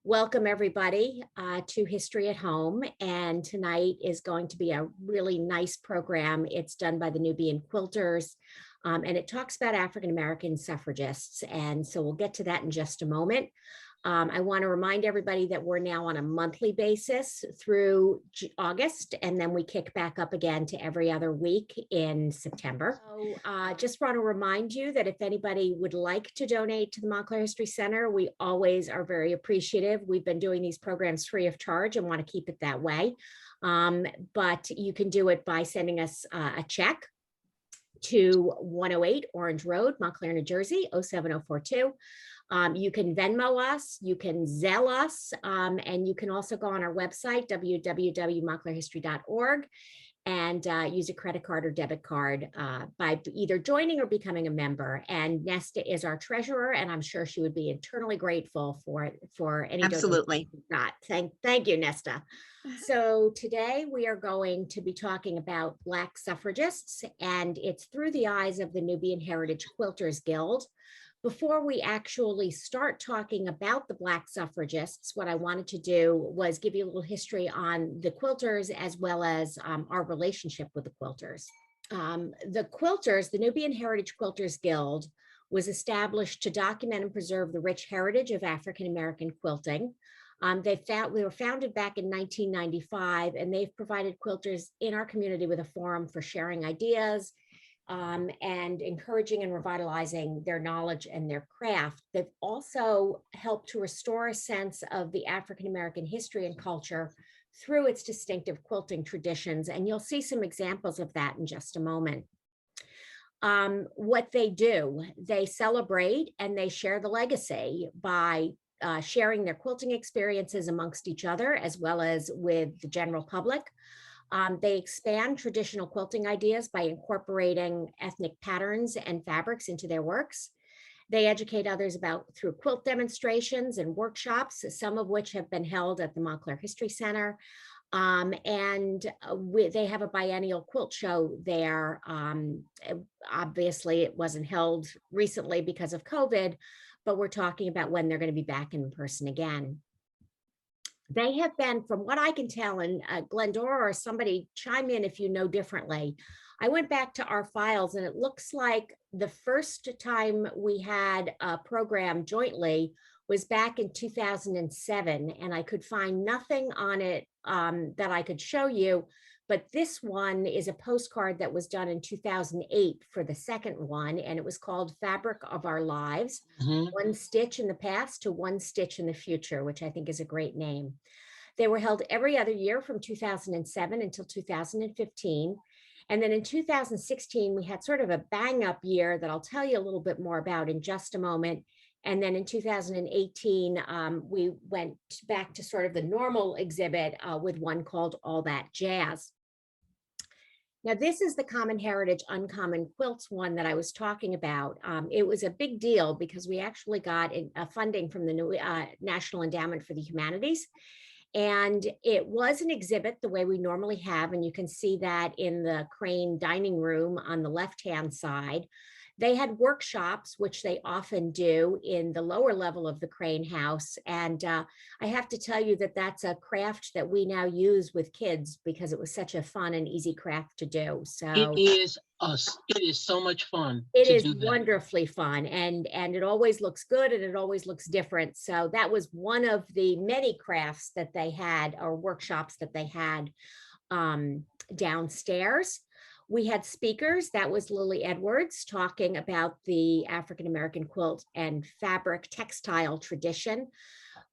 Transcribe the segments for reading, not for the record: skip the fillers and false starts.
Welcome everybody to History at Home, and tonight is going to be a really nice program. It's done by the Nubian Quilters, and it talks about African American suffragists, and so we'll get to that in just a moment. I want to remind everybody that we're now on a monthly basis through August, and then we kick back up again to every other week in September. So just want to remind you that if anybody would like to donate to the Montclair History Center, we always are very appreciative. We've been doing these programs free of charge and want to keep it that way. But you can do it by sending us a check to 108 Orange Road, Montclair, New Jersey, 07042. You can Venmo us, you can Zelle us, and you can also go on our website, www.montclairhistory.org, and use a credit card or debit card by either joining or becoming a member. And Nesta is our treasurer, and I'm sure she would be eternally grateful for any Absolutely. donation we've got. Thank you, Nesta. So today we are going to be talking about Black suffragists, and it's through the eyes of the Nubian Heritage Quilters Guild. Before we actually start talking about the Black suffragists, what I wanted to do was give you a little history on the quilters as well as our relationship with the quilters. The quilters, the Nubian Heritage Quilters Guild, was established to document and preserve the rich heritage of African American quilting. We were founded back in 1995, and they've provided quilters in our community with a forum for sharing ideas, and encouraging and revitalizing their knowledge and their craft. They've also helped to restore a sense of the African American history and culture through its distinctive quilting traditions. And you'll see some examples of that in just a moment. What they do, they celebrate and they share the legacy by sharing their quilting experiences amongst each other as well as with the general public. They expand traditional quilting ideas by incorporating ethnic patterns and fabrics into their works. They educate others through quilt demonstrations and workshops, some of which have been held at the Montclair History Center. They have a biennial quilt show there. Obviously, it wasn't held recently because of COVID, but we're talking about when they're going to be back in person again. They have been, from what I can tell, and Glendora or somebody chime in if you know differently. I went back to our files and it looks like the first time we had a program jointly was back in 2007, and I could find nothing on it that I could show you. But this one is a postcard that was done in 2008 for the second one, and it was called Fabric of Our Lives, One Stitch in the Past to One Stitch in the Future, which I think is a great name. They were held every other year from 2007 until 2015. And then in 2016, we had sort of a bang up year that I'll tell you a little bit more about in just a moment. And then in 2018, we went back to sort of the normal exhibit with one called All That Jazz. Now, this is the Common Heritage Uncommon Quilts one that I was talking about. It was a big deal because we actually got funding from the National Endowment for the Humanities. And it was an exhibit the way we normally have, and you can see that in the Crane dining room on the left-hand side. They had workshops, which they often do in the lower level of the Crane house. And I have to tell you that that's a craft that we now use with kids because it was such a fun and easy craft to do. So it is so much fun. It is wonderfully fun, and it always looks good and it always looks different. So that was one of the many crafts that they had, or workshops that they had downstairs. We had speakers. That was Lily Edwards talking about the African American quilt and fabric textile tradition.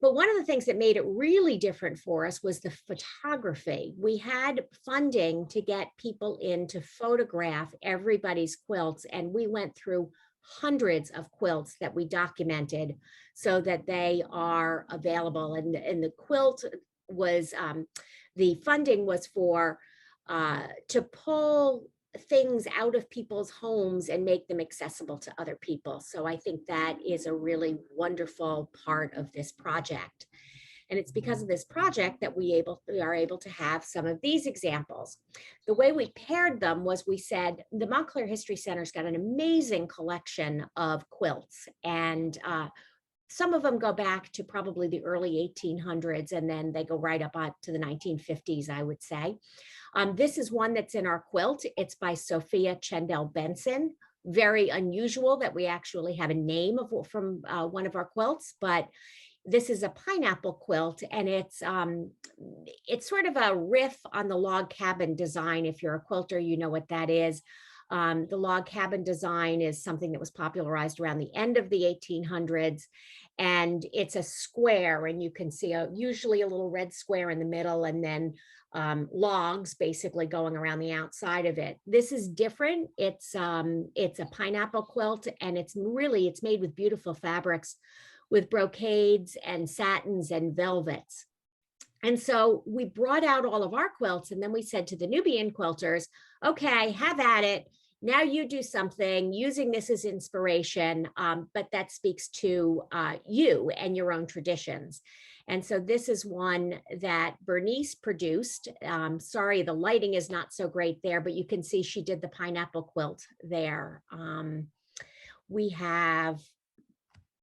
But one of the things that made it really different for us was the photography. We had funding to get people in to photograph everybody's quilts, and we went through hundreds of quilts that we documented so that they are available. And the quilt was, the funding was for to pull things out of people's homes and make them accessible to other people. So I think that is a really wonderful part of this project. And it's because of this project that we are able to have some of these examples. The way we paired them was we said, the Montclair History Center's got an amazing collection of quilts, and some of them go back to probably the early 1800s, and then they go right up to the 1950s, I would say. This is one that's in our quilt. It's by Sophia Chendel Benson. Very unusual that we actually have a name from one of our quilts, but this is a pineapple quilt, and it's sort of a riff on the log cabin design. If you're a quilter, you know what that is. The log cabin design is something that was popularized around the end of the 1800s, and it's a square, and you can see usually a little red square in the middle, and then logs basically going around the outside of it. This is different. It's a pineapple quilt, and it's made with beautiful fabrics, with brocades and satins and velvets. And so we brought out all of our quilts, and then we said to the Nubian quilters, okay, have at it. Now you do something using this as inspiration, but that speaks to you and your own traditions. And so this is one that Bernice produced. Sorry, the lighting is not so great there, but you can see she did the pineapple quilt there. We have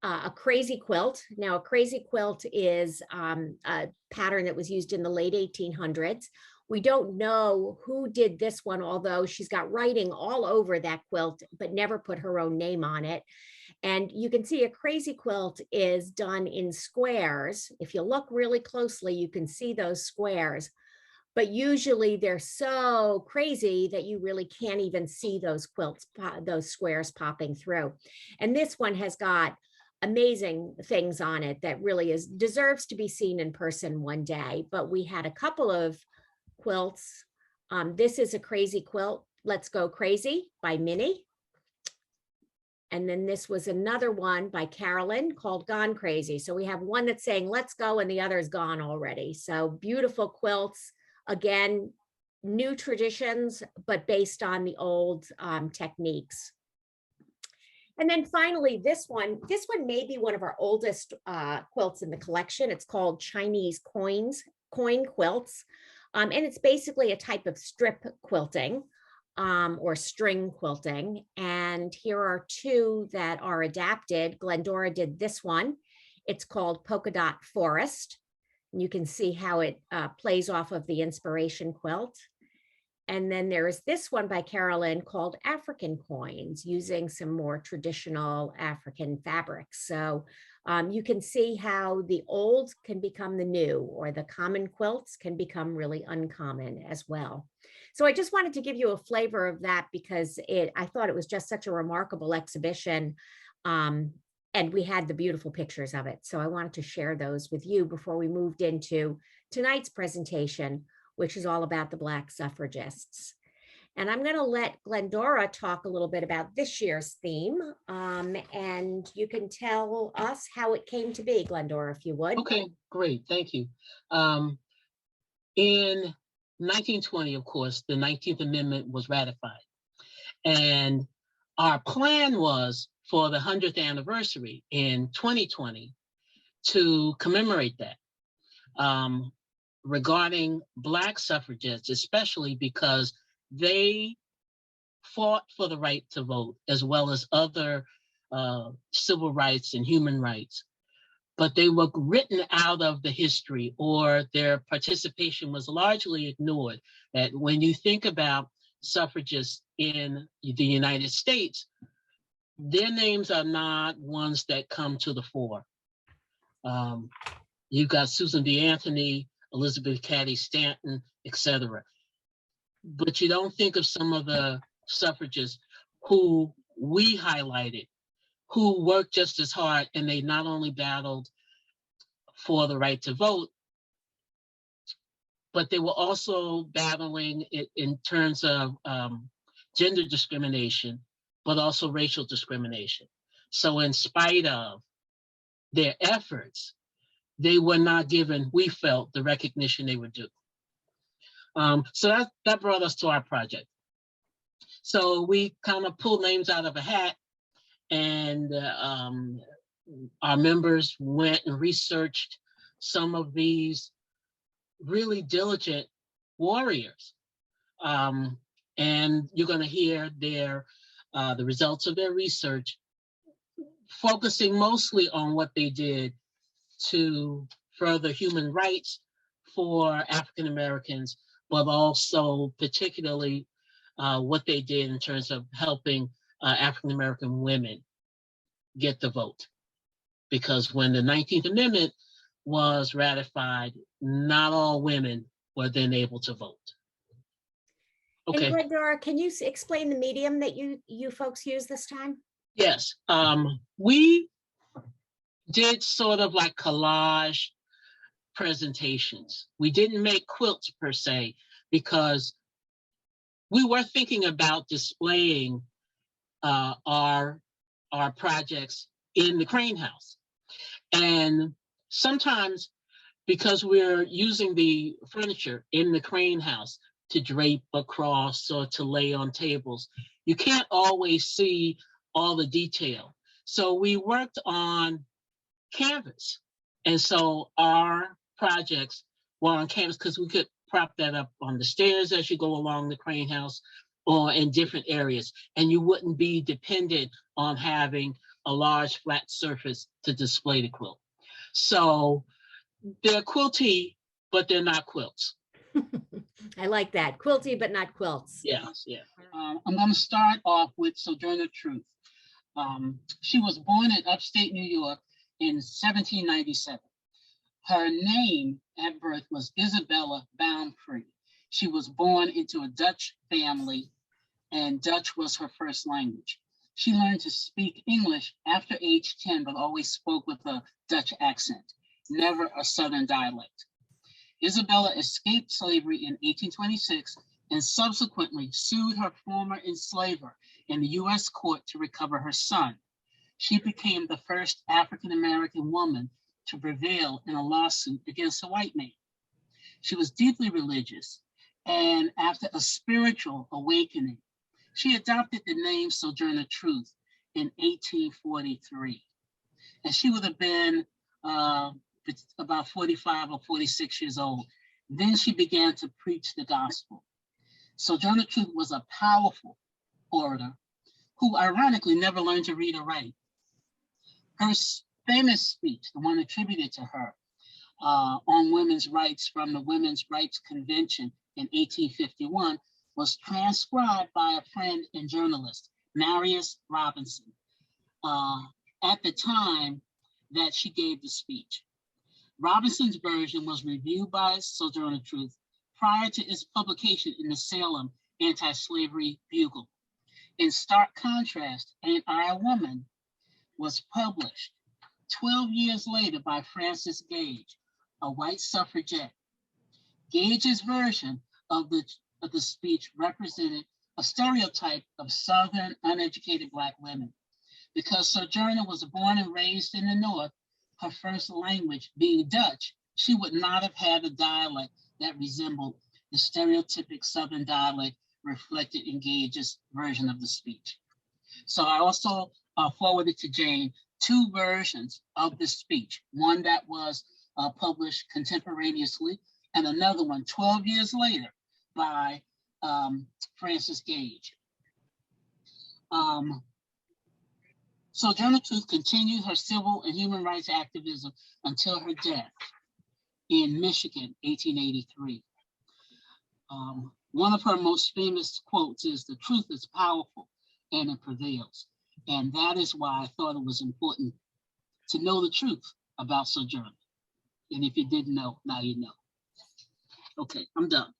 a crazy quilt. Now, a crazy quilt is a pattern that was used in the late 1800s. We don't know who did this one, although she's got writing all over that quilt, but never put her own name on it. And you can see a crazy quilt is done in squares. If you look really closely, you can see those squares, but usually they're so crazy that you really can't even see those those squares popping through. And this one has got amazing things on it that really deserves to be seen in person one day. But we had a couple of quilts. This is a crazy quilt, Let's Go Crazy by Minnie. And then this was another one by Carolyn called Gone Crazy. So we have one that's saying let's go and the other is gone already. So beautiful quilts, again, new traditions, but based on the old techniques. And then finally, this one may be one of our oldest quilts in the collection. It's called Chinese coin quilts. And it's basically a type of strip quilting or string quilting. And here are two that are adapted. Glendora did this one. It's called Polka Dot Forest. And you can see how it plays off of the inspiration quilt. And then there is this one by Carolyn called African Coins, using some more traditional African fabrics. So you can see how the old can become the new, or the common quilts can become really uncommon as well. So I just wanted to give you a flavor of that because I thought it was just such a remarkable exhibition. And we had the beautiful pictures of it. So I wanted to share those with you before we moved into tonight's presentation, which is all about the Black suffragists. And I'm going to let Glendora talk a little bit about this year's theme. And you can tell us how it came to be, Glendora, if you would. Okay, great. Thank you. In 1920, of course, the 19th Amendment was ratified. And our plan was for the 100th anniversary in 2020 to commemorate that. Regarding Black suffragists, especially because they fought for the right to vote, as well as other civil rights and human rights. But they were written out of the history, or their participation was largely ignored. That when you think about suffragists in the United States, their names are not ones that come to the fore. You've got Susan B. Anthony, Elizabeth Cady Stanton, etc. But you don't think of some of the suffragists who we highlighted, who worked just as hard, and they not only battled for the right to vote, but they were also battling it in terms of gender discrimination, but also racial discrimination. So in spite of their efforts, they were not given, we felt, the recognition they were due. So that brought us to our project. So we kind of pulled names out of a hat, and our members went and researched some of these really diligent warriors. And you're going to hear the results of their research focusing mostly on what they did to further human rights for African Americans, but also particularly what they did in terms of helping African American women get the vote. Because when the 19th Amendment was ratified, not all women were then able to vote. And Okay. Glendora, can you explain the medium that you folks use this time? Yes. We did sort of like collage presentations. We didn't make quilts per se, because we were thinking about displaying our projects in the Crane House. And sometimes, because we're using the furniture in the Crane House to drape across or to lay on tables, you can't always see all the detail. So we worked on canvas. And so our projects were on canvas because we could prop that up on the stairs as you go along the Crane House or in different areas. And you wouldn't be dependent on having a large flat surface to display the quilt. So they're quilty, but they're not quilts. I like that. Quilty, but not quilts. Yes, yeah. I'm going to start off with Sojourner Truth. She was born in upstate New York in 1797. Her name at birth was Isabella Boumphrey. She was born into a Dutch family, and Dutch was her first language. She learned to speak English after age 10, but always spoke with a Dutch accent, never a Southern dialect. Isabella escaped slavery in 1826 and subsequently sued her former enslaver in the U.S. court to recover her son. She became the first African-American woman to prevail in a lawsuit against a white man. She was deeply religious, and after a spiritual awakening, she adopted the name Sojourner Truth in 1843. And she would have been about 45 or 46 years old. Then she began to preach the gospel. Sojourner Truth was a powerful orator who ironically never learned to read or write. Her famous speech, the one attributed to her on women's rights from the Women's Rights Convention in 1851, was transcribed by a friend and journalist, Marius Robinson, at the time that she gave the speech. Robinson's version was reviewed by Sojourner Truth prior to its publication in the Salem Anti-Slavery Bugle. In stark contrast, Ain't I a Woman was published 12 years later by Frances Gage, a white suffragette. Gage's version of the speech represented a stereotype of Southern uneducated Black women. Because Sojourner was born and raised in the North, her first language being Dutch, she would not have had a dialect that resembled the stereotypic Southern dialect reflected in Gage's version of the speech. So I also forwarded to Jane 2 versions of the speech, one that was published contemporaneously and another one 12 years later by Frances Gage. Sojourner Truth continued her civil and human rights activism until her death in Michigan, 1883. One of her most famous quotes is, "The truth is powerful and it prevails." And that is why I thought it was important to know the truth about Sojourner. And if you didn't know, now you know. Okay, I'm done.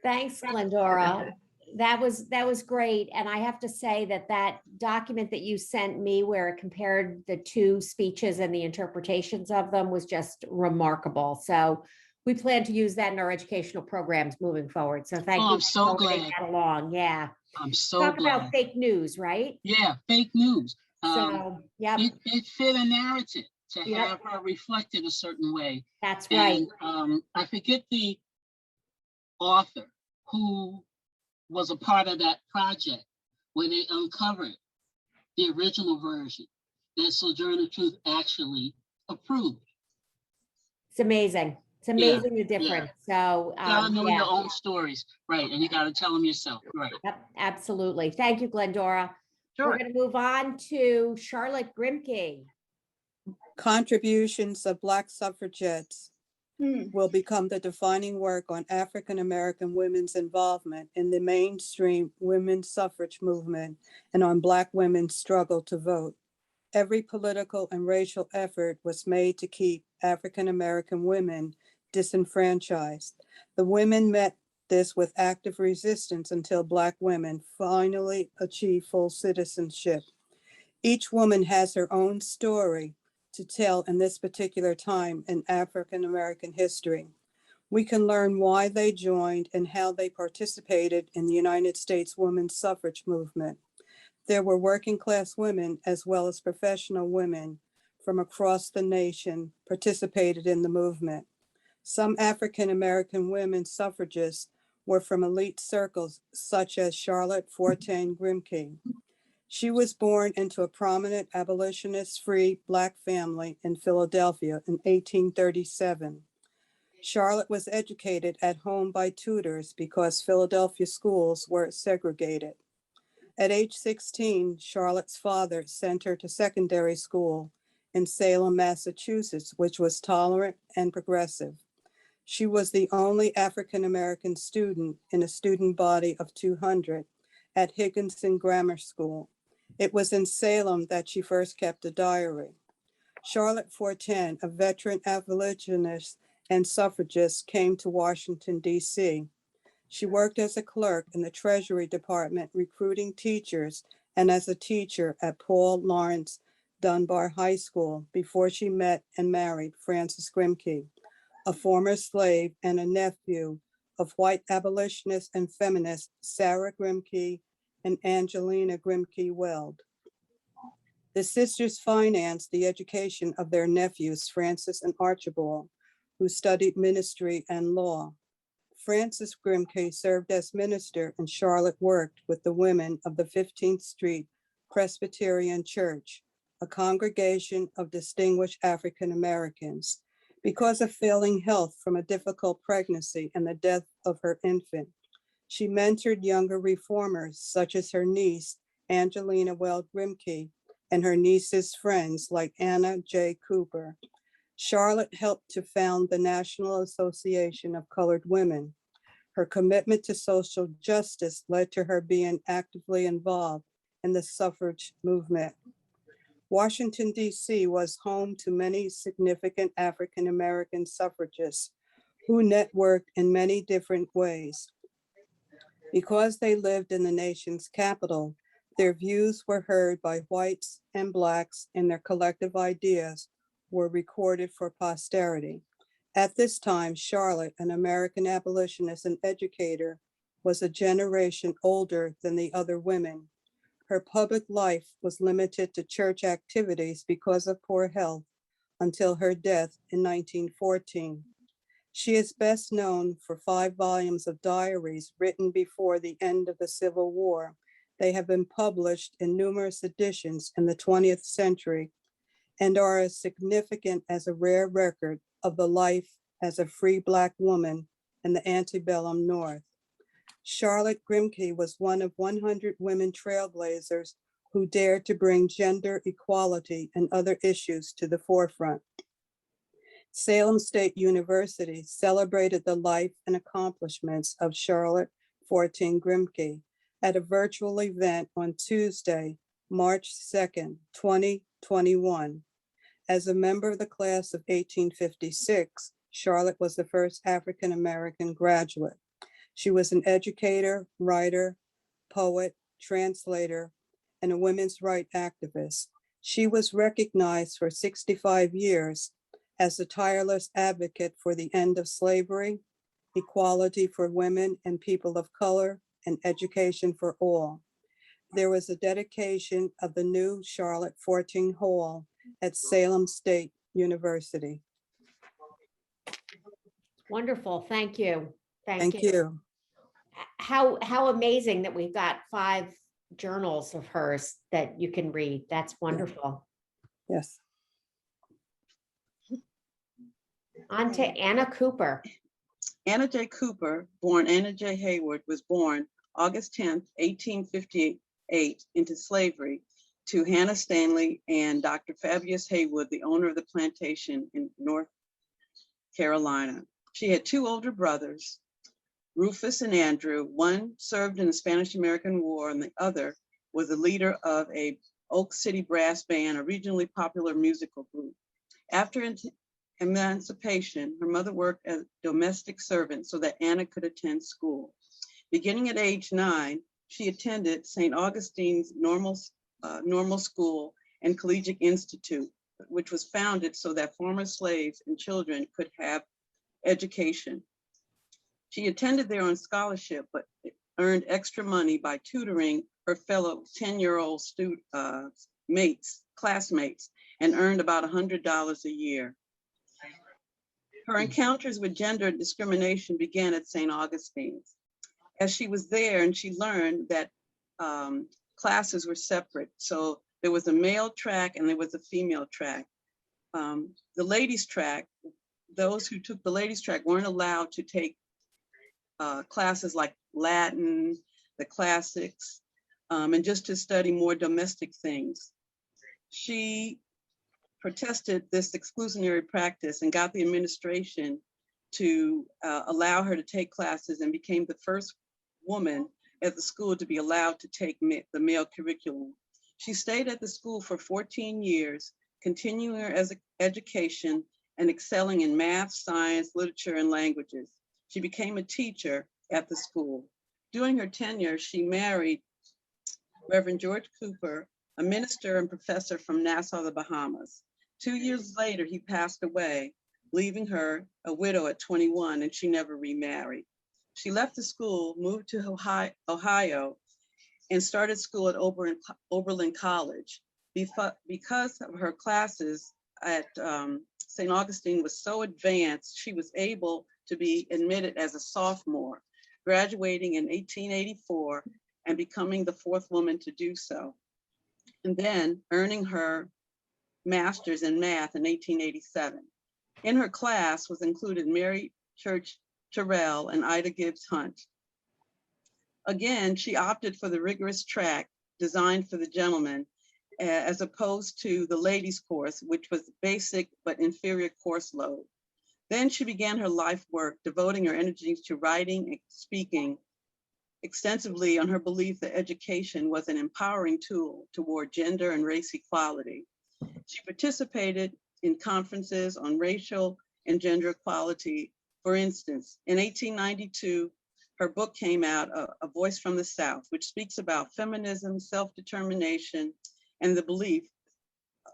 Thanks, Glendora. That was great. And I have to say that document that you sent me where it compared the 2 speeches and the interpretations of them was just remarkable. So we plan to use that in our educational programs moving forward. So thank you I'm so for glad. that along. Yeah. I'm so Talk glad. about fake news, right? Yeah, fake news. So, yeah. It fit a narrative to Yep. have her reflected a certain way. That's right. And I forget the author who was a part of that project when they uncovered the original version that Sojourner Truth actually approved. It's amazing. It's amazing the difference. So, you gotta know yeah. your own stories, right? And you gotta tell them yourself, right? Yep, absolutely. Thank you, Glendora. We're Sure. going to move on to Charlotte Grimke. Contributions of Black suffragettes Hmm. will become the defining work on African American women's involvement in the mainstream women's suffrage movement and on Black women's struggle to vote. Every political and racial effort was made to keep African American women disenfranchised. The women met this with active resistance until Black women finally achieved full citizenship. Each woman has her own story to tell in this particular time in African American history. We can learn why they joined and how they participated in the United States women's suffrage movement. There were working class women as well as professional women from across the nation participated in the movement. Some African American women suffragists were from elite circles such as Charlotte Fortain Grimke. She was born into a prominent abolitionist-free Black family in Philadelphia in 1837. Charlotte was educated at home by tutors because Philadelphia schools were segregated. At age 16, Charlotte's father sent her to secondary school in Salem, Massachusetts, which was tolerant and progressive. She was the only African-American student in a student body of 200 at Higginson Grammar School. It was in Salem that she first kept a diary. Charlotte Fortain, a veteran abolitionist and suffragist, came to Washington, D.C. She worked as a clerk in the Treasury Department, recruiting teachers, and as a teacher at Paul Laurence Dunbar High School before she met and married Francis Grimke, a former slave and a nephew of white abolitionist and feminist Sarah Grimke and Angelina Grimke Weld. The sisters financed the education of their nephews, Francis and Archibald, who studied ministry and law. Francis Grimke served as minister, and Charlotte worked with the women of the 15th Street Presbyterian Church, a congregation of distinguished African Americans. Because of failing health from a difficult pregnancy and the death of her infant, she mentored younger reformers such as her niece, Angelina Weld Grimke, and her niece's friends like Anna J. Cooper. Charlotte helped to found the National Association of Colored Women. Her commitment to social justice led to her being actively involved in the suffrage movement. Washington, D.C. was home to many significant African American suffragists who networked in many different ways. Because they lived in the nation's capital, their views were heard by whites and Blacks, and their collective ideas were recorded for posterity. At this time, Charlotte, an American abolitionist and educator, was a generation older than the other women. Her public life was limited to church activities because of poor health until her death in 1914. She is best known for 5 volumes of diaries written before the end of the Civil War. They have been published in numerous editions in the 20th century and are as significant as a rare record of the life as a free Black woman in the antebellum North. Charlotte Grimke was one of 100 women trailblazers who dared to bring gender equality and other issues to the forefront. Salem State University celebrated the life and accomplishments of Charlotte Fortain Grimke at a virtual event on Tuesday, March 2nd, 2021. As a member of the class of 1856, Charlotte was the first African American graduate. She was an educator, writer, poet, translator, and a women's rights activist. She was recognized for 65 years as a tireless advocate for the end of slavery, equality for women and people of color, and education for all. There was a dedication of the new Charlotte Fortain Hall at Salem State University. Wonderful. Thank you. Thank you. How amazing that we've got 5 journals of hers that you can read. That's wonderful. Yes. On to Anna Cooper. Anna J. Cooper, born Anna J. Hayward, was born August 10th, 1858 1808 into slavery to Hannah Stanley and Dr. Fabius Haywood, the owner of the plantation in North Carolina. She had two older brothers, Rufus and Andrew. One served in the Spanish-American War and the other was the leader of a Oak City brass band, a regionally popular musical group. After emancipation, her mother worked as a domestic servant so that Anna could attend school. Beginning at age 9, she attended St. Augustine's Normal School and Collegiate Institute, which was founded so that former slaves and children could have education. She attended there on scholarship, but earned extra money by tutoring her fellow 10-year-old classmates, and earned about $100 a year. Her encounters with gender discrimination began at St. Augustine's. As she was there, and she learned that classes were separate. So there was a male track and there was a female track. The ladies track, those who took the ladies track weren't allowed to take classes like Latin, the classics, and just to study more domestic things. She protested this exclusionary practice and got the administration to allow her to take classes, and became the first woman at the school to be allowed to take the male curriculum. She stayed at the school for 14 years, continuing her education and excelling in math, science, literature, and languages. She became a teacher at the school. During her tenure, she married Reverend George Cooper, a minister and professor from Nassau, the Bahamas. 2 years later, he passed away, leaving her a widow at 21, and she never remarried. She left the school, moved to Ohio, and started school at Oberlin College. Because of her classes at St. Augustine was so advanced, she was able to be admitted as a sophomore, graduating in 1884 and becoming the fourth woman to do so, and then earning her master's in math in 1887. In her class was included Mary Church Terrell and Ida Gibbs Hunt. Again, she opted for the rigorous track designed for the gentlemen, as opposed to the ladies course, which was basic but inferior course load. Then she began her life work, devoting her energies to writing and speaking extensively on her belief that education was an empowering tool toward gender and race equality. She participated in conferences on racial and gender equality. For instance, in 1892, her book came out, A Voice from the South, which speaks about feminism, self-determination, and the belief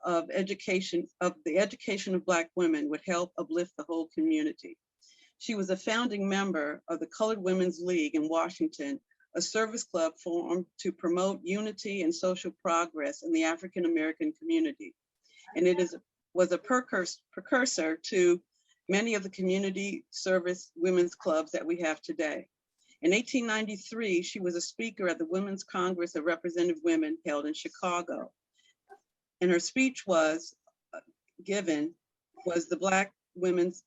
of the education of Black women would help uplift the whole community. She was a founding member of the Colored Women's League in Washington, a service club formed to promote unity and social progress in the African American community. And it was a precursor to many of the community service women's clubs that we have today. In 1893, she was a speaker at the Women's Congress of Representative Women held in Chicago. And her speech was the Black women's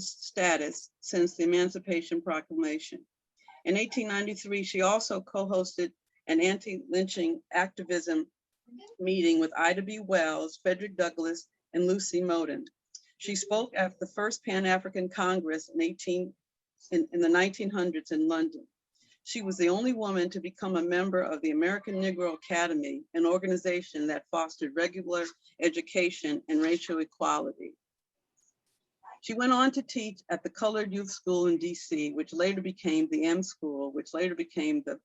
status since the Emancipation Proclamation. In 1893, she also co-hosted an anti-lynching activism meeting with Ida B. Wells, Frederick Douglass, and Lucy Moden. She spoke at the first Pan-African Congress in the 1900s in London. She was the only woman to become a member of the American Negro Academy, an organization that fostered regular education and racial equality. She went on to teach at the Colored Youth School in DC, which later became the M School, which later became the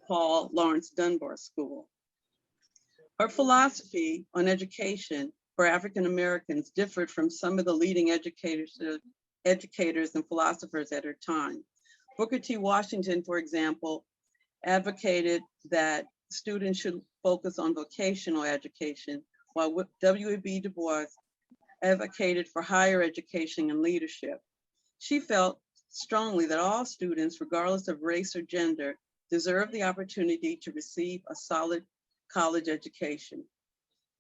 Paul Laurence Dunbar School. Her philosophy on education for African Americans differed from some of the leading educators and philosophers at her time. Booker T. Washington, for example, advocated that students should focus on vocational education, while W.E.B. Du Bois advocated for higher education and leadership. She felt strongly that all students, regardless of race or gender, deserve the opportunity to receive a solid college education.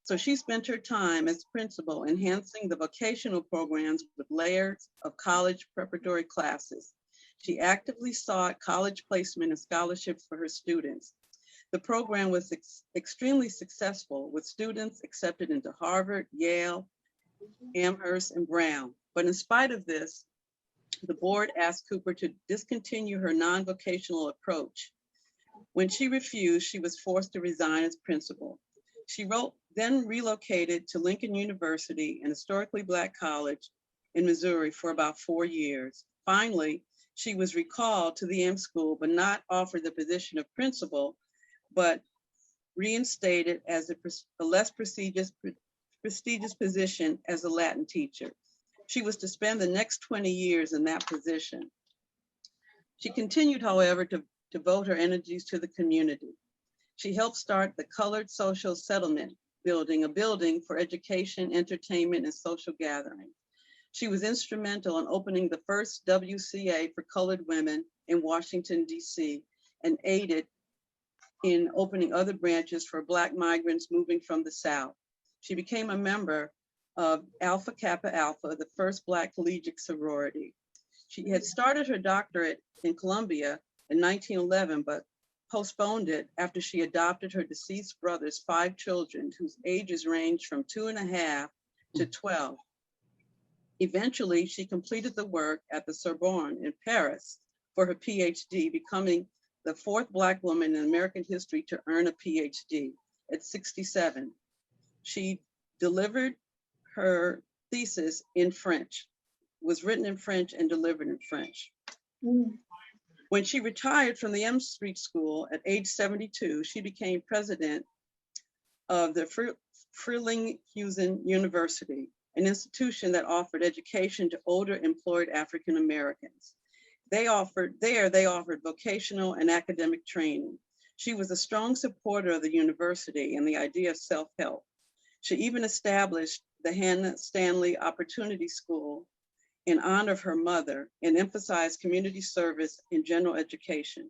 So she spent her time as principal enhancing the vocational programs with layers of college preparatory classes. She actively sought college placement and scholarships for her students. The program was extremely successful, with students accepted into Harvard, Yale, Amherst, and Brown. But in spite of this, the board asked Cooper to discontinue her non-vocational approach. When she refused, she was forced to resign as principal. She then relocated to Lincoln University, an historically Black college in Missouri, for about 4 years. Finally, she was recalled to the M School, but not offered the position of principal, but reinstated as a less prestigious position as a Latin teacher. She was to spend the next 20 years in that position. She continued, however, to devote her energies to the community. She helped start the Colored Social Settlement building, a building for education, entertainment, and social gathering. She was instrumental in opening the first WCA for colored women in Washington, D.C., and aided in opening other branches for Black migrants moving from the South. She became a member of Alpha Kappa Alpha, the first Black collegiate sorority. She had started her doctorate in Columbia in 1911, but postponed it after she adopted her deceased brother's 5 children, whose ages ranged from 2.5 to 12. Eventually, she completed the work at the Sorbonne in Paris for her PhD, becoming the 4th Black woman in American history to earn a PhD at 67. She delivered her thesis in French, was written in French and delivered in French. When she retired from the M Street School at age 72, she became president of the Frelinghuysen University, an institution that offered education to older employed African Americans. They offered vocational and academic training. She was a strong supporter of the university and the idea of self-help. She even established the Hannah Stanley Opportunity School in honor of her mother and emphasized community service and general education.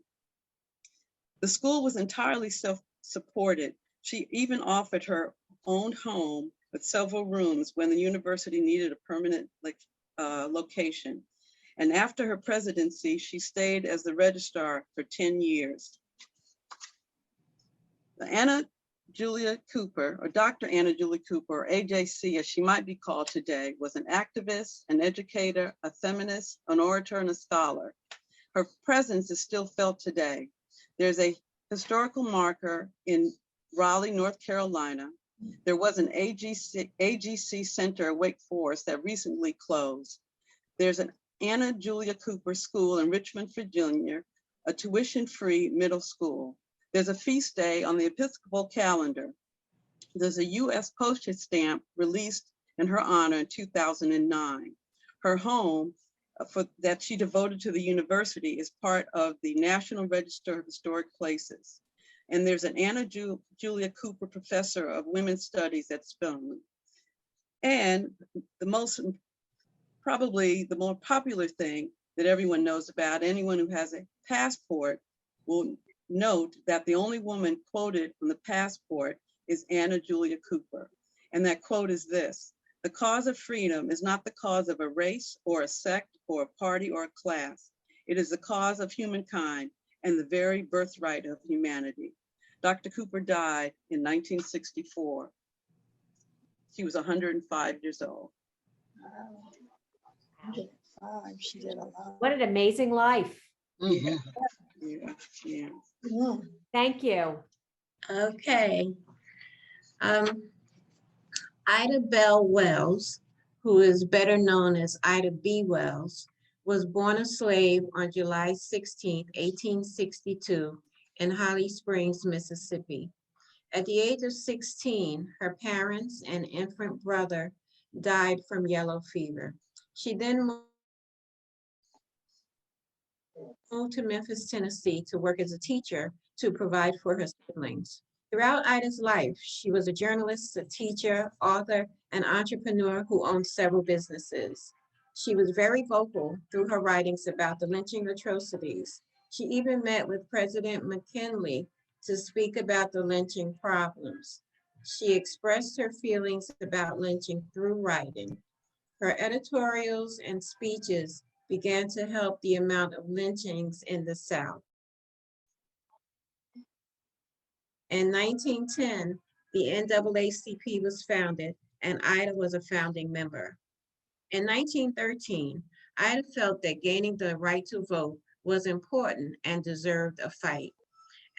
The school was entirely self-supported. She even offered her own home with several rooms when the university needed a permanent location. And after her presidency, she stayed as the registrar for 10 years. Anna Julia Cooper, or Dr. Anna Julia Cooper, or AJC as she might be called today, was an activist, an educator, a feminist, an orator, and a scholar. Her presence is still felt today. There's a historical marker in Raleigh, North Carolina. There was an AGC Center at Wake Forest that recently closed. There's an Anna Julia Cooper School in Richmond, Virginia, a tuition-free middle school. There's a feast day on the Episcopal calendar. There's a U.S. postage stamp released in her honor in 2009. Her home that she devoted to the university is part of the National Register of Historic Places. And there's an Anna Julia Cooper Professor of Women's Studies at Spelman. And probably the more popular thing that everyone knows about, anyone who has a passport will note that the only woman quoted on the passport is Anna Julia Cooper. And that quote is this: "The cause of freedom is not the cause of a race or a sect or a party or a class. It is the cause of humankind and the very birthright of humanity." Dr. Cooper died in 1964. She was 105 years old. She did a lot. What an amazing life. Mhm. Yeah. Thank you. Okay. Ida Bell Wells, who is better known as Ida B. Wells, was born a slave on July 16, 1862, in Holly Springs, Mississippi. At the age of 16, her parents and infant brother died from yellow fever. She then moved to Memphis, Tennessee to work as a teacher to provide for her siblings. Throughout Ida's life, she was a journalist, a teacher, author, and entrepreneur who owned several businesses. She was very vocal through her writings about the lynching atrocities. She even met with President McKinley to speak about the lynching problems. She expressed her feelings about lynching through writing. Her editorials and speeches began to help the amount of lynchings in the South. In 1910, the NAACP was founded and Ida was a founding member. In 1913, Ida felt that gaining the right to vote was important and deserved a fight.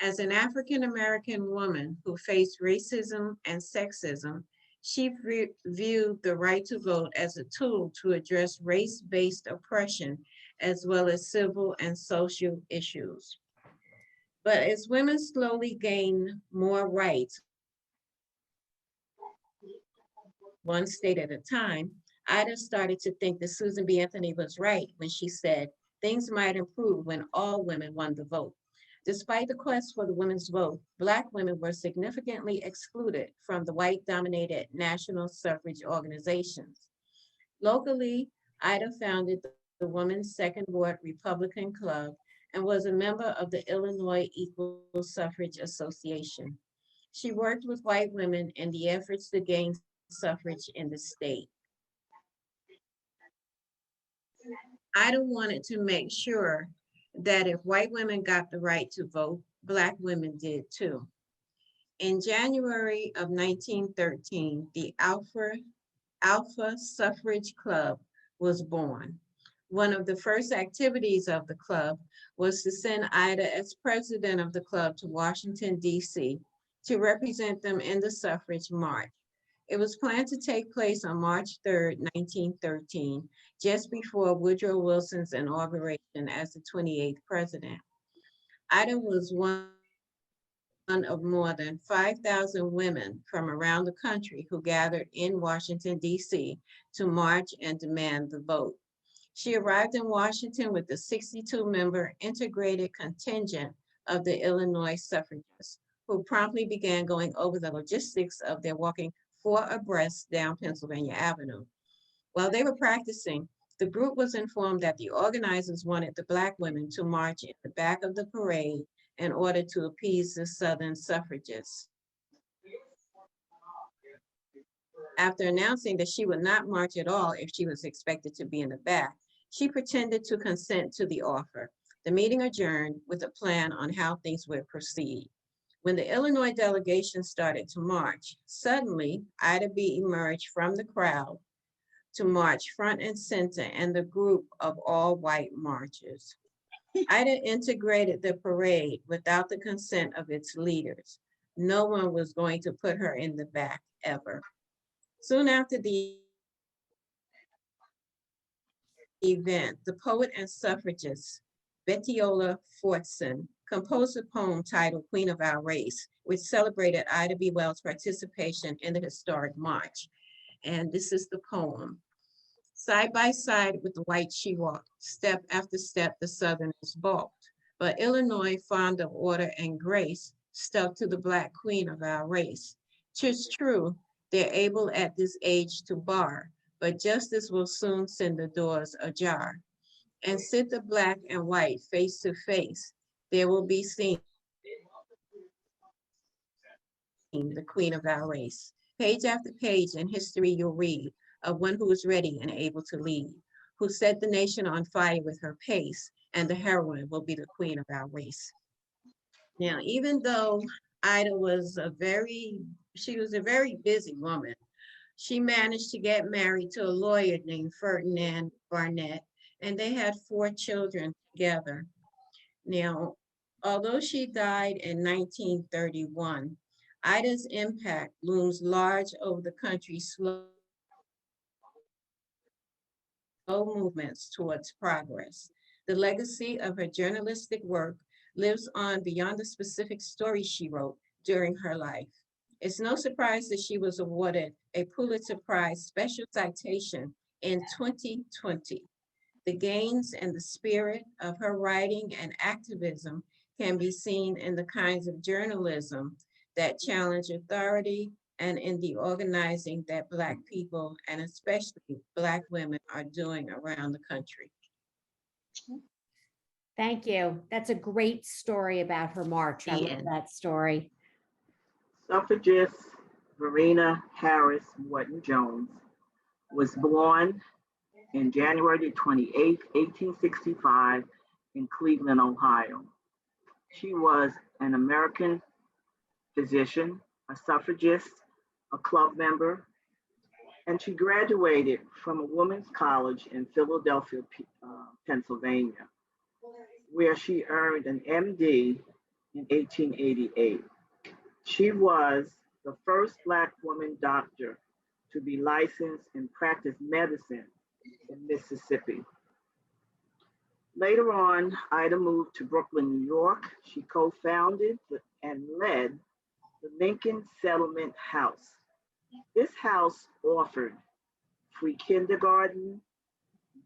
As an African American woman who faced racism and sexism, she viewed the right to vote as a tool to address race-based oppression as well as civil and social issues. But as women slowly gained more rights, one state at a time, Ida started to think that Susan B. Anthony was right when she said things might improve when all women won the vote. Despite the quest for the women's vote, Black women were significantly excluded from the white-dominated national suffrage organizations. Locally, Ida founded the Women's Second Ward Republican Club and was a member of the Illinois Equal Suffrage Association. She worked with white women in the efforts to gain suffrage in the state. Ida wanted to make sure that if white women got the right to vote, Black women did too. In January of 1913, the Alpha Suffrage Club was born. One of the first activities of the club was to send Ida as president of the club to Washington, D.C. to represent them in the suffrage march. It was planned to take place on March 3rd, 1913, just before Woodrow Wilson's inauguration as the 28th president. Ida was one of more than 5,000 women from around the country who gathered in Washington, D.C. to march and demand the vote. She arrived in Washington with the 62-member integrated contingent of the Illinois suffragists, who promptly began going over the logistics of their walking 4 abreast down Pennsylvania Avenue. While they were practicing, the group was informed that the organizers wanted the Black women to march in the back of the parade in order to appease the Southern suffragists. After announcing that she would not march at all if she was expected to be in the back, she pretended to consent to the offer. The meeting adjourned with a plan on how things would proceed. When the Illinois delegation started to march, suddenly Ida B. emerged from the crowd to march front and center in the group of all white marchers. Ida integrated the parade without the consent of its leaders. No one was going to put her in the back ever. Soon after the event, the poet and suffragist Bettiola Fortson composed a poem titled Queen of Our Race, which celebrated Ida B. Wells' participation in the historic march. And this is the poem. Side by side with the white she walked, step after step the Southerners balked. But Illinois, fond of order and grace, stuck to the Black queen of our race. 'Tis true, they're able at this age to bar, but justice will soon send the doors ajar. And sit the Black and white face to face, there will be seen the queen of our race. Page after page in history you'll read of one who was ready and able to lead, who set the nation on fire with her pace, and the heroine will be the queen of our race. Now, even though Ida was a very busy woman, she managed to get married to a lawyer named Ferdinand Barnett, and they had 4 children together. Now, although she died in 1931, Ida's impact looms large over the country's slow movements towards progress. The legacy of her journalistic work lives on beyond the specific stories she wrote during her life. It's no surprise that she was awarded a Pulitzer Prize special citation in 2020. The gains and the spirit of her writing and activism can be seen in the kinds of journalism that challenge authority and in the organizing that Black people, and especially Black women, are doing around the country. Thank you. That's a great story about her march. I love end. that story. Suffragist Marina Harris Wharton Jones was born in January 28, 1865 in Cleveland, Ohio. She was an American physician, a suffragist, a club member, and she graduated from a women's college in Philadelphia, Pennsylvania, where she earned an MD in 1888. She was the first Black woman doctor to be licensed and practice medicine in Mississippi. Later on, Ida moved to Brooklyn, New York. She co-founded and led the Lincoln Settlement House. This house offered free kindergarten,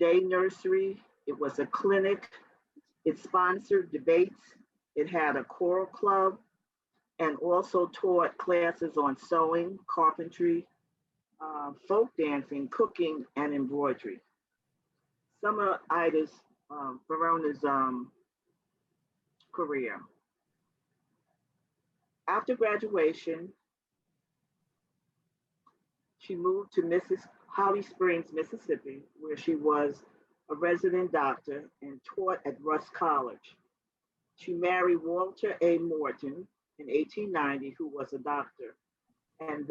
day nursery. It was a clinic. It sponsored debates. It had a choral club and also taught classes on sewing, carpentry, folk dancing, cooking, and embroidery. Some of Ida's, Verona's career. After graduation, she moved to Holly Springs, Mississippi, where she was a resident doctor and taught at Russ College. She married Walter A. Morton in 1890, who was a doctor, and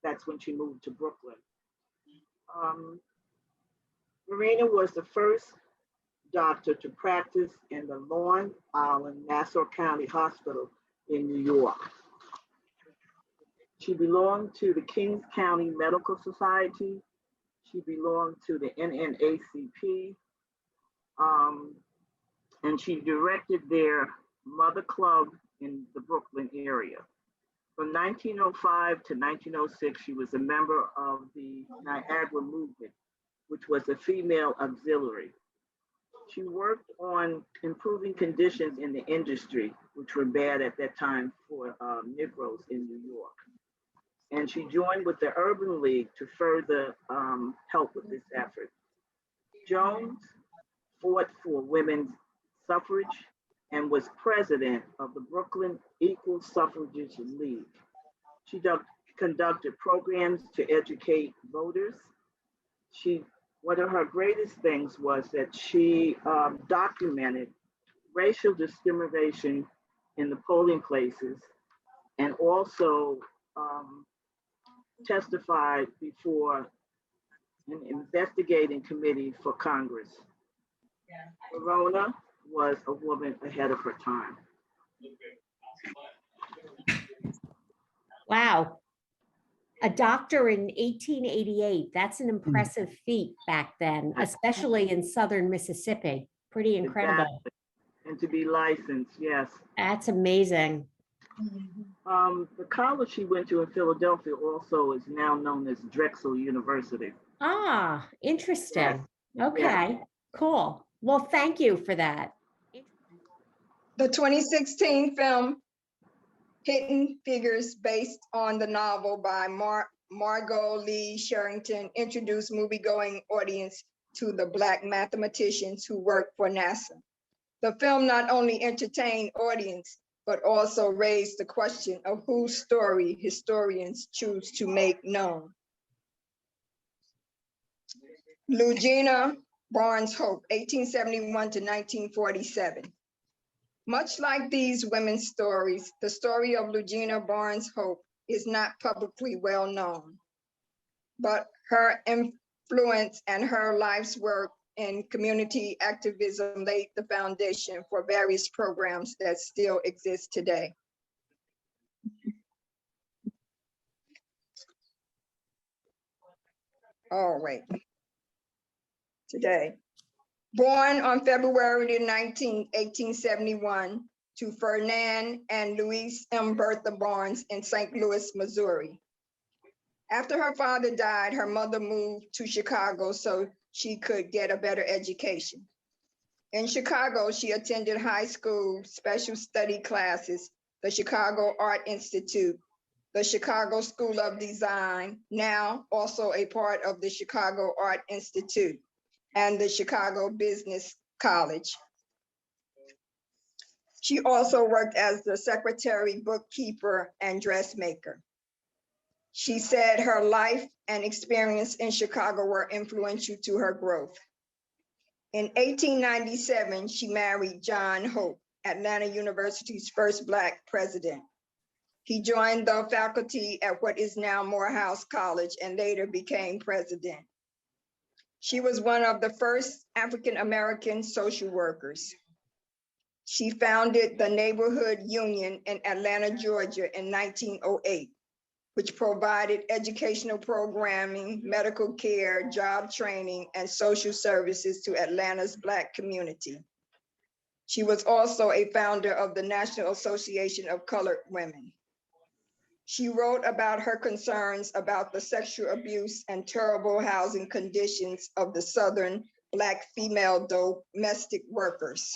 that's when she moved to Brooklyn. Marina was the first doctor to practice in the Long Island Nassau County Hospital in New York. She belonged to the Kings County Medical Society. She belonged to the NNACP, and she directed their mother club in the Brooklyn area. From 1905 to 1906, she was a member of the Niagara Movement, which was a female auxiliary. She worked on improving conditions in the industry, which were bad at that time for Negroes in New York. And she joined with the Urban League to further help with this effort. Jones fought for women's suffrage and was president of the Brooklyn Equal Suffrage League. She conducted programs to educate voters. One of her greatest things was that she documented racial discrimination in the polling places and also testified before an investigating committee for Congress. Verona was a woman ahead of her time. Wow. A doctor in 1888. That's an impressive feat back then, especially in Southern Mississippi. Pretty incredible. Exactly. And to be licensed, yes. That's amazing. The college she went to in Philadelphia also is now known as Drexel University. Ah, interesting. Yes. Okay, Yes. cool. Well, thank you for that. The 2016 film Hidden Figures, based on the novel by Margot Lee Sherrington, introduced movie-going audience to the Black mathematicians who work for NASA. The film not only entertained audience, but also raised the question of whose story historians choose to make known. Regina Barnes Hope, 1871 to 1947. Much like these women's stories, the story of Regina Barnes Hope is not publicly well known, but her influence and her life's work in community activism laid the foundation for various programs that still exist today. All right. Today. Born on February 19, 1871, to Fernand and Louise M. Bertha Barnes in St. Louis, Missouri. After her father died, her mother moved to Chicago so she could get a better education. In Chicago, she attended high school, special study classes, the Chicago Art Institute, the Chicago School of Design, now also a part of the Chicago Art Institute, and the Chicago Business College. She also worked as the secretary, bookkeeper, and dressmaker. She said her life and experience in Chicago were influential to her growth. In 1897, she married John Hope, Atlanta University's first Black president. He joined the faculty at what is now Morehouse College and later became president. She was one of the first African-American social workers. She founded the Neighborhood Union in Atlanta, Georgia in 1908, which provided educational programming, medical care, job training, and social services to Atlanta's Black community. She was also a founder of the National Association of Colored Women. She wrote about her concerns about the sexual abuse and terrible housing conditions of the Southern Black female domestic workers.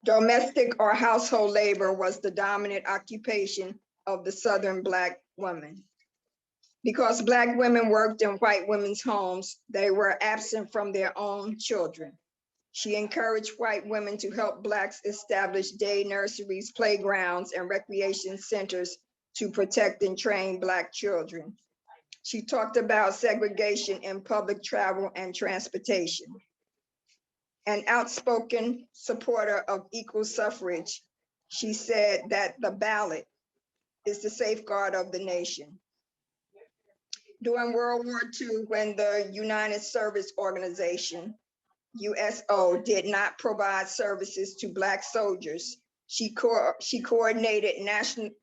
Domestic or household labor was the dominant occupation of the Southern Black women. Because Black women worked in white women's homes, they were absent from their own children. She encouraged white women to help Blacks establish day nurseries, playgrounds, and recreation centers to protect and train Black children. She talked about segregation in public travel and transportation. An outspoken supporter of equal suffrage, she said that the ballot is the safeguard of the nation. During World War II, when the United Service Organization, USO, did not provide services to Black soldiers, she coordinated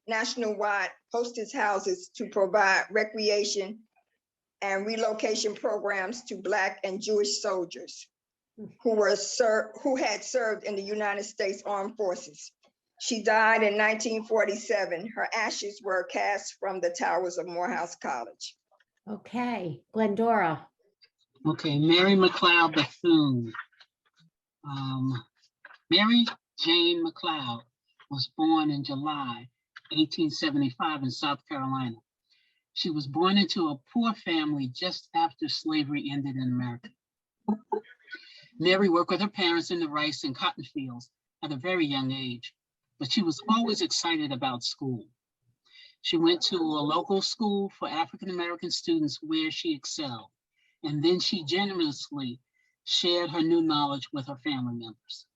nationwide hostess houses to provide recreation and relocation programs to Black and Jewish soldiers who had served in the United States Armed Forces. She died in 1947. Her ashes were cast from the towers of Morehouse College. Okay, Glendora. Okay, Mary McLeod Bethune. Mary Jane McLeod was born in July 1875 in South Carolina. She was born into a poor family just after slavery ended in America. Mary worked with her parents in the rice and cotton fields at a very young age, but she was always excited about school. She went to a local school for African-American students where she excelled, and then she generously shared her new knowledge with her family members.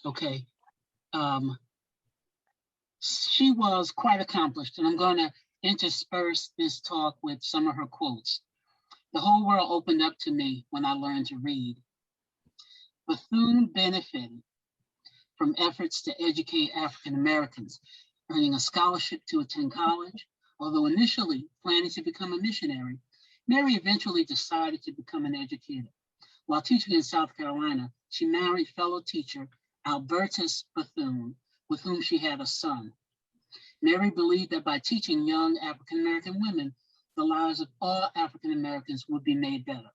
Okay. She was quite accomplished, and I'm going to intersperse this talk with some of her quotes. The whole world opened up to me when I learned to read. Bethune benefited from efforts to educate African Americans, earning a scholarship to attend college. Although initially planning to become a missionary, Mary eventually decided to become an educator. While teaching in South Carolina, she married fellow teacher Albertus Bethune, with whom she had a son. Mary believed that by teaching young African American women, the lives of all African Americans would be made better.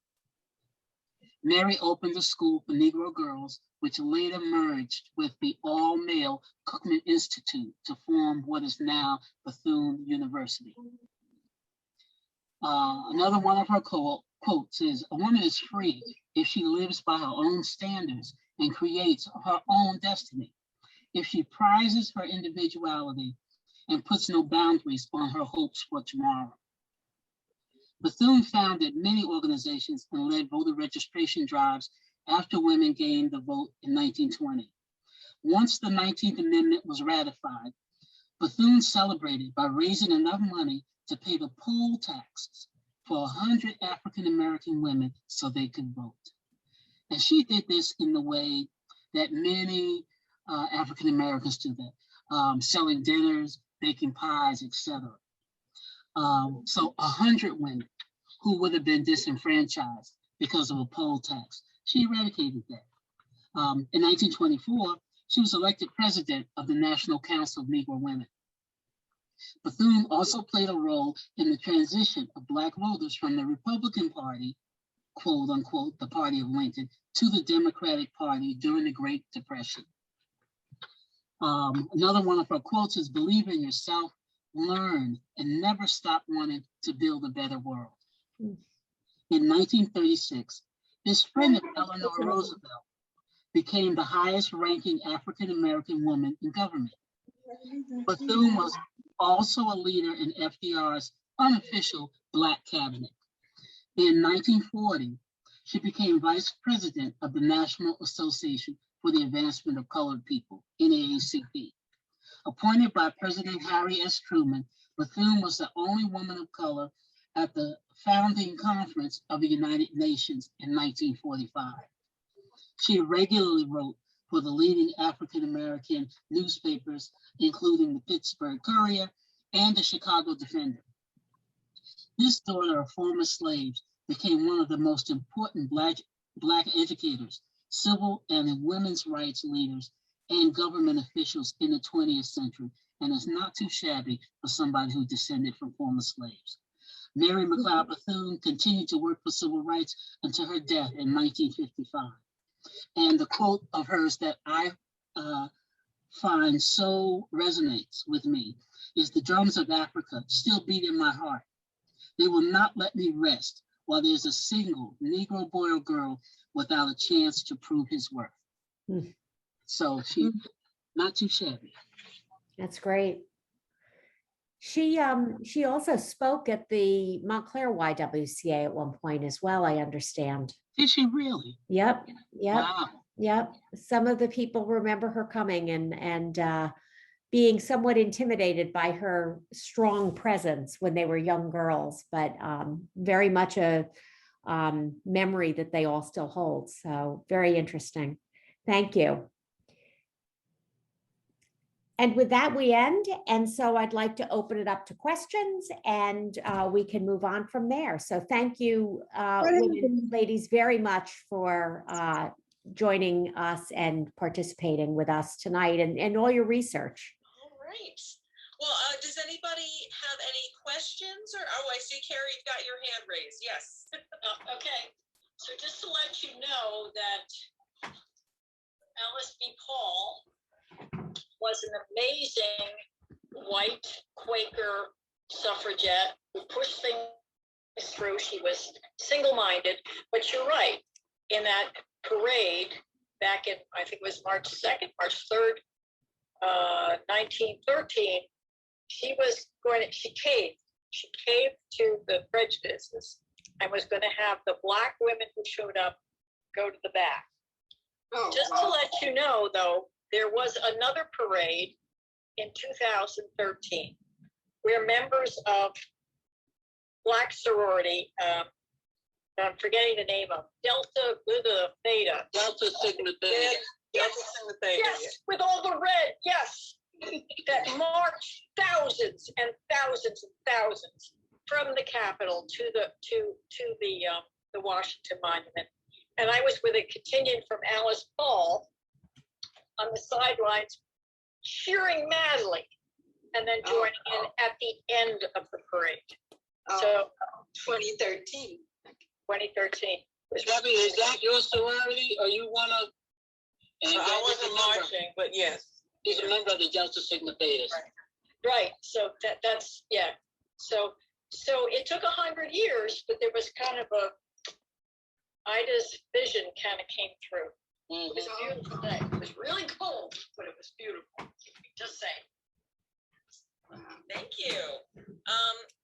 Mary opened a school for Negro girls, which later merged with the all-male Cookman Institute to form what is now Bethune University. Another one of her quotes is, "A woman is free if she lives by her own standards and creates her own destiny. If she prizes her individuality and puts no boundaries on her hopes for tomorrow." Bethune founded many organizations and led voter registration drives after women gained the vote in 1920. Once the 19th Amendment was ratified, Bethune celebrated by raising enough money to pay the poll taxes for 100 African-American women so they could vote. And she did this in the way that many African-Americans do that, selling dinners, baking pies, etc. So 100 women who would have been disenfranchised because of a poll tax, she eradicated that. In 1924, she was elected president of the National Council of Negro Women. Bethune also played a role in the transition of Black voters from the Republican Party, quote unquote, the party of Lincoln, to the Democratic Party during the Great Depression. Another one of her quotes is, "Believe in yourself, learn, and never stop wanting to build a better world." In 1936, this friend of Eleanor Roosevelt became the highest ranking African-American woman in government. Bethune was also a leader in FDR's unofficial Black cabinet. In 1940, She became vice president of the National Association for the Advancement of Colored People, NAACP. Appointed by President Harry S. Truman, Bethune was the only woman of color at the founding conference of the United Nations in 1945. She regularly wrote for the leading African-American newspapers, including the Pittsburgh Courier and the Chicago Defender. This daughter of former slaves became one of the most important Black educators, civil and women's rights leaders, and government officials in the 20th century, and is not too shabby for somebody who descended from former slaves. Mary McLeod Bethune continued to work for civil rights until her death in 1955. And the quote of hers that I find so resonates with me is, "The drums of Africa still beat in my heart. They will not let me rest while there's a single Negro boy or girl without a chance to prove his worth." So she, not too shabby. That's great. She also spoke at the Montclair YWCA at one point as well, I understand. Did she really? Yep. Wow. Yep. Some of the people remember her coming and being somewhat intimidated by her strong presence when they were young girls, but very much a memory that they all still hold. So very interesting. Thank you. And with that, we end. And so I'd like to open it up to questions, and we can move on from there. So thank you, ladies, very much for joining us and participating with us tonight and all your research. All right. Well, does anybody have any questions? Or, oh, I see, Carrie, you've got your hand raised. Yes. Okay. So just to let you know that Alice B. Paul was an amazing white Quaker suffragette who pushed things through. She was single-minded, but you're right. In that parade back in, I think it was March 2nd, March 3rd, 1913, she caved to the prejudices and was going to have the Black women who showed up go to the back. Oh, Just wow. to let you know, though, there was another parade in 2013 where members of Black sorority, I'm forgetting the name of Delta Theta. Delta Sigma Theta. Yes, yes, with all the red, yes, that marched thousands and thousands and thousands from the Capitol to the Washington Monument, and I was with a contingent from Alice Paul on the sidelines, cheering madly, and then joining in at the end of the parade. So 2013. 2013. Debbie, is that your sorority, or you one of? I wasn't marching, but yes. He's a member of the Delta Sigma Theta. Right. So that's yeah. So it took 100 years, but there was kind of Ida's vision kind of came through. It was a beautiful day. It was really cold, but it was beautiful. Just saying. Thank you.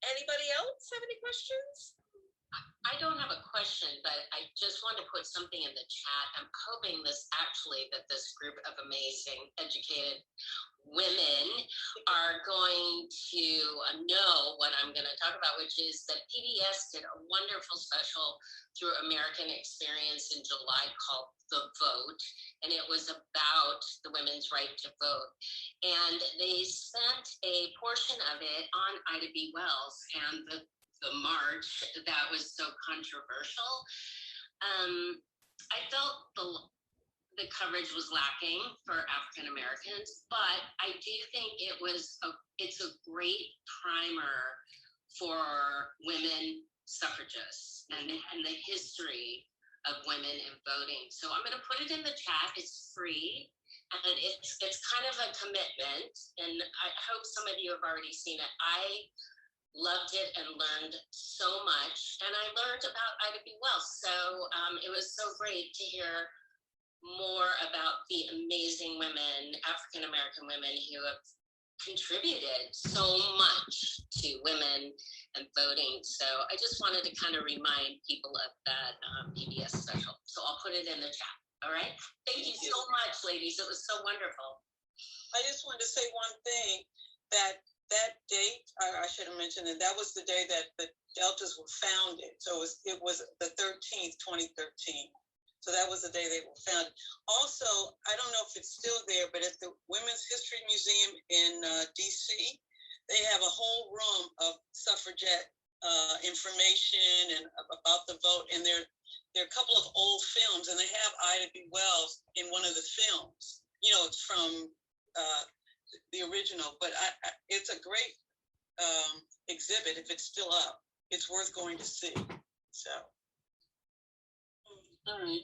Anybody else have any questions? I don't have a question, but I just want to put something in the chat. I'm hoping that this group of amazing, educated women are going to know what I'm going to talk about, which is that PBS did a wonderful special through American Experience in July called The Vote, and it was about the women's right to vote. And they spent a portion of it on Ida B. Wells and the march that was so controversial. I felt the coverage was lacking for African Americans, but I do think it's a great primer for women suffragists and the history of women in voting. So I'm going to put it in the chat. It's free, and it's kind of a commitment, and I hope some of you have already seen it. I loved it and learned so much, and I learned about Ida B. Wells. So it was so great to hear more about the amazing women, African American women, who have contributed so much to women and voting. So I just wanted to kind of remind people of that PBS special. So I'll put it in the chat. All right. Thank you so much, ladies. It was so wonderful. I just wanted to say one thing, that date, I should have mentioned that was the day that the Deltas were founded. So it was the 13th, 2013. So that was the day they were founded. Also, I don't know if it's still there, but at the Women's History Museum in DC, they have a whole room of suffragette information and about the vote. And there are a couple of old films, and they have Ida B. Wells in one of the films. You know, it's from the original, but it's a great exhibit if it's still up. It's worth going to see. So. All right.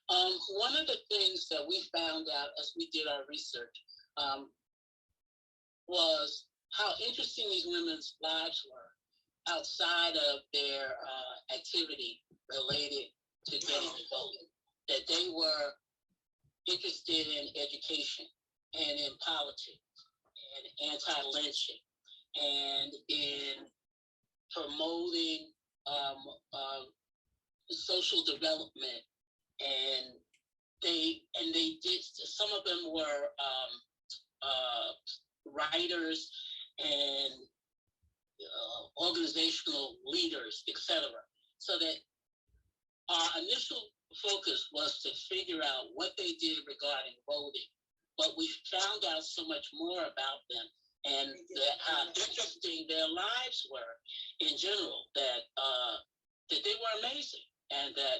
One of the things that we found out as we did our research was how interesting these women's lives were outside of their activity related to getting the vote. That they were interested in education and in politics and anti-lynching and in promoting social development, and they did. Some of them were writers and organizational leaders, etc. So that our initial focus was to figure out what they did regarding voting, but we found out so much more about them and how interesting their lives were in general, that they were amazing, and that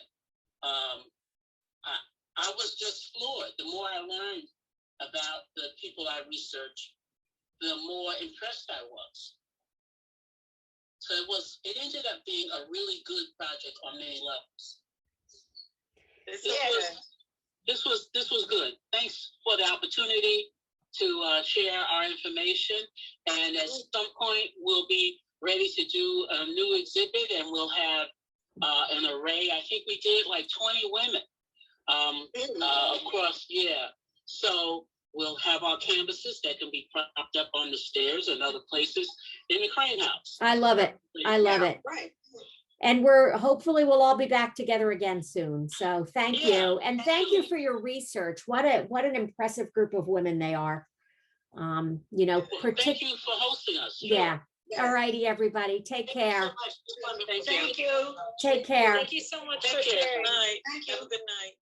I was just floored. The more I learned about the people I researched, the more impressed I was. So it ended up being a really good project on many levels. This was good. Thanks for the opportunity to share our information. And at some point, we'll be ready to do a new exhibit, and we'll have an array. I think we did like 20 women across, yeah. So we'll have our canvases that can be propped up on the stairs and other places in the Crane House. I love it. I love it. Right. And hopefully we'll all be back together again soon. So thank you. And thank you for your research. What an impressive group of women they are. You know, thank you for hosting us. Sure. Yeah. All righty, everybody. Take care. Thank you. Take care. Thank you so much Take for care. sharing. Good night. Have a good night.